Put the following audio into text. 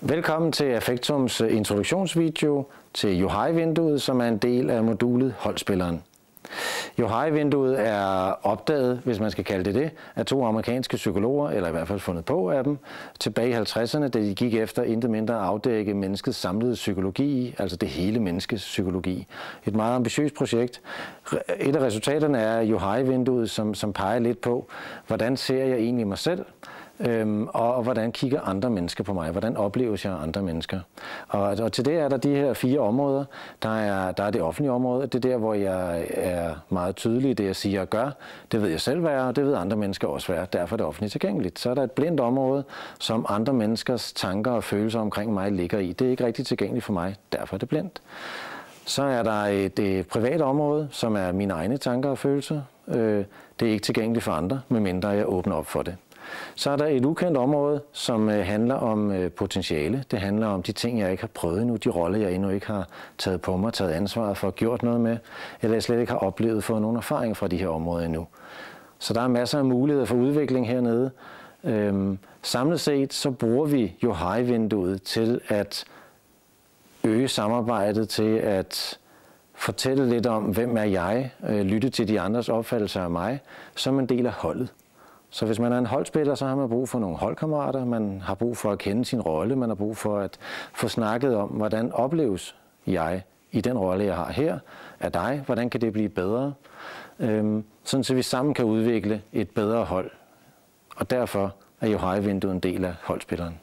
Velkommen til Affektums introduktionsvideo til Johai-vinduet, som er en del af modulet Holdspilleren. Johai-vinduet er opdaget, hvis man skal kalde det, af to amerikanske psykologer, eller i hvert fald fundet på af dem, tilbage i 50'erne, da de gik efter intet mindre at afdække menneskets samlede psykologi, altså det hele menneskes psykologi. Et meget ambitiøst projekt. Et af resultaterne er Johai-vinduet, som peger lidt på, hvordan ser jeg egentlig mig selv, og hvordan kigger andre mennesker på mig? Hvordan opleves jeg andre mennesker? Og til det er der de her 4 områder. Der er det offentlige område. Det er der, hvor jeg er meget tydelig i det, jeg siger og gør. Det ved jeg selv være, og det ved andre mennesker også være. Derfor er det offentligt tilgængeligt. Så er der et blindt område, som andre menneskers tanker og følelser omkring mig ligger i. Det er ikke rigtig tilgængeligt for mig. Derfor er det blindt. Så er der det private område, som er mine egne tanker og følelser. Det er ikke tilgængeligt for andre, medmindre jeg åbner op for det. Så er der et ukendt område, som handler om potentiale. Det handler om de ting, jeg ikke har prøvet endnu, de roller, jeg endnu ikke har taget på mig, taget ansvaret for, gjort noget med, eller jeg slet ikke har oplevet, fået nogen erfaring fra de her områder endnu. Så der er masser af muligheder for udvikling hernede. Samlet set så bruger vi Johai-vinduet til at øge samarbejdet, til at fortælle lidt om, hvem er jeg, lytte til de andres opfattelser af mig, som en del af holdet. Så hvis man er en holdspiller, så har man brug for nogle holdkammerater, man har brug for at kende sin rolle, man har brug for at få snakket om, hvordan opleves jeg i den rolle, jeg har her, af dig, hvordan kan det blive bedre, sådan så vi sammen kan udvikle et bedre hold. Og derfor er Johai-vinduet en del af holdspilleren.